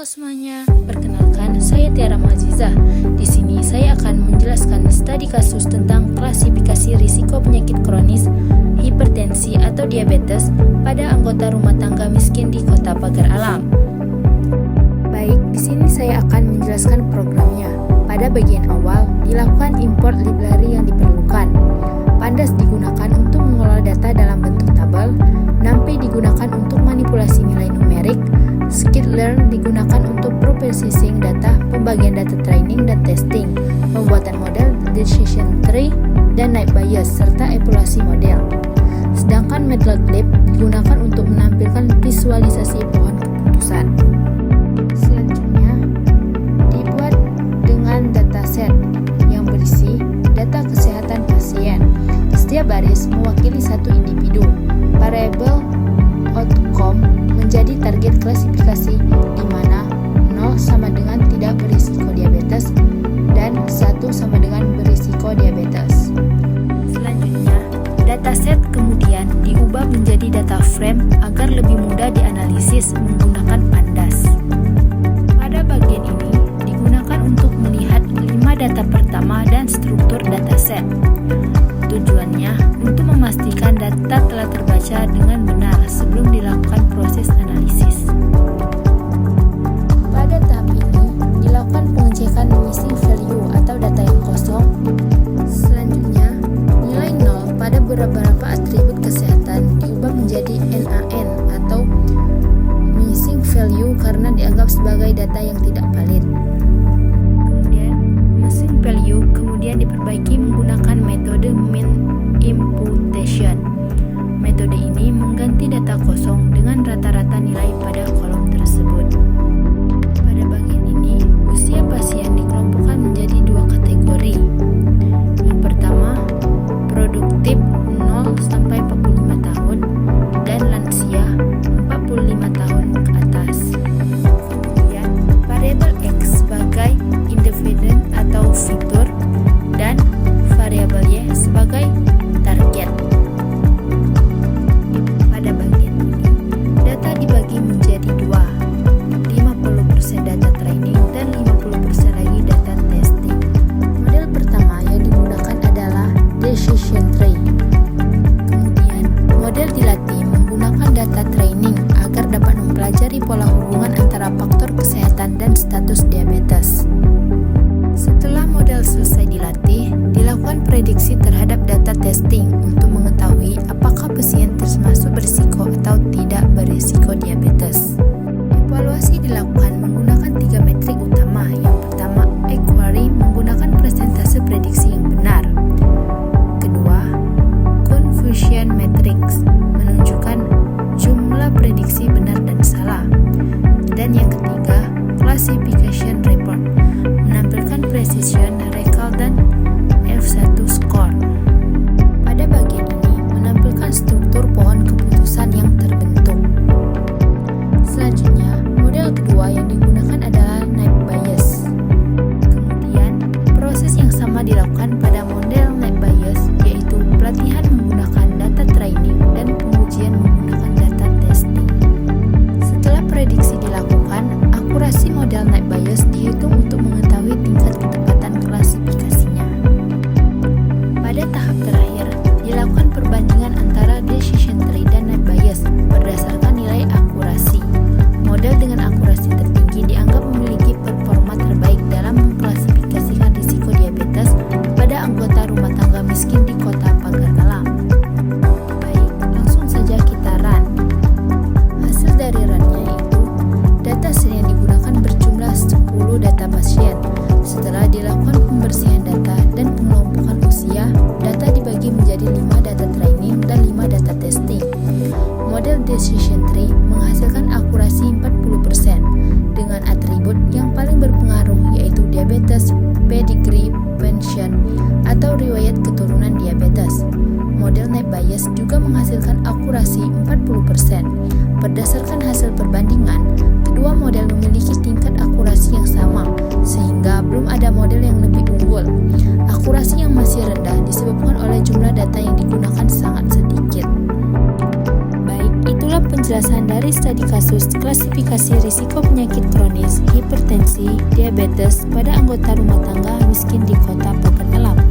Halo semuanya, perkenalkan saya Tiara Muazizah. Di sini saya akan menjelaskan studi kasus tentang klasifikasi risiko penyakit kronis, hipertensi atau diabetes pada anggota rumah tangga miskin di Kota Pagar Alam. Baik, di sini saya akan menjelaskan programnya. Pada bagian awal, dilakukan import library yang diperlukan. Pandas digunakan untuk mengolah data dalam bentuk tabel, NumPy digunakan untuk manipulasi nilai numerik, Scikit-learn digunakan untuk processing data, pembagian data training dan testing, pembuatan model, decision tree, dan naive Bayes, serta evaluasi model. Sedangkan Matplotlib digunakan untuk menampilkan visualisasi pohon keputusan. Selanjutnya, dibuat dengan dataset yang berisi data kesehatan pasien. Setiap baris mewakili satu individu. Variabel outcome menjadi target klasifikasi di mana 0 sama dengan tidak berisiko diabetes dan 1 sama dengan berisiko diabetes. Selanjutnya, dataset kemudian diubah menjadi data frame agar lebih mudah dianalisis menggunakan Pandas. Pada bagian ini digunakan untuk melihat 5 data pertama dan struktur dataset. Tujuannya untuk memastikan data telah terbaca dengan benar sebelum dilakukan proses analisis. Pada tahap ini, dilakukan pengecekan missing value atau data yang kosong. Selanjutnya, nilai 0 pada beberapa atribut kesehatan diubah menjadi NaN atau missing value karena dianggap sebagai data yang tidak valid. Kemudian, missing value kemudian diperbaiki menggunakan metode mean imputation. Metode ini mengganti data kosong dengan rata-rata nilai pada kolom tersebut. Pada bagian ini, usia pasien dikelompokkan menjadi 2 kategori. Yang pertama, produktif 0 sampai 45 tahun dan lansia 45 tahun ke atas. Kemudian, variabel X sebagai independent atau fitur dan variabel Y sebagai target. Pada bagian ini, data dibagi menjadi 2, 50% data training dan 50% lagi data testing. Model pertama yang digunakan adalah decision tree. Kemudian, model dilatih menggunakan data training agar dapat mempelajari pola hubungan antara faktor kesehatan dan status diabetes. Setelah model selesai dilatih, dilakukan prediksi terhadap data testing untuk mengetahui apakah pasien termasuk berisiko atau tidak berisiko diabetes. Evaluasi dilakukan menggunakan 3 metrik utama. Yang pertama, equary menggunakan persentase prediksi yang benar. Kedua, confusion matrix menunjukkan jumlah prediksi benar dan salah. Dan yang ketiga, classification report menampilkan precision, recall, dan F1 score. Pada bagian ini menampilkan struktur pohon keputusan yang terbentuk. Selanjutnya, model kedua yang digunakan adalah naive Bayes. Kemudian, proses yang sama dilakukan pada model naive Bayes, yaitu pelatihan menggunakan data training dan pengujian menggunakan data testing. Setelah prediksi dilakukan, akurasi model naive Bayes dihitung untuk mengetahui tingkat ketepatan klasifikasinya. Pada tahap terakhir, dilakukan perbandingan antara decision tree dan naive Bayes berdasarkan nilai akurasi. Model dengan akurasi tertinggi dianggap memiliki performa terbaik dalam mengklasifikasikan risiko diabetes pada anggota rumah tangga miskin di Kota Pagar Alam. Baik, langsung saja kita run. Hasil dari runnya yaitu dataset yang digunakan berjumlah 10 data pasien. Setelah dilakukan pembersihan data dan pengelompokan usia, data dibagi menjadi 5 data training dan 5 data testing. Model decision tree menghasilkan akurasi 40% dengan atribut yang paling berpengaruh yaitu diabetes, pedigree, pension, atau riwayat keturunan diabetes. Model naive Bayes juga menghasilkan akurasi 40%. Berdasarkan hasil perbandingan, kedua model memiliki tingkat akurasi yang sama, sehingga belum ada model yang lebih unggul. Akurasi yang masih rendah disebabkan oleh jumlah data yang digunakan sangat sedikit. Baik, itulah Inilah penjelasan dari studi kasus klasifikasi risiko penyakit kronis, hipertensi, diabetes pada anggota rumah tangga miskin di Kota Pekan Alam.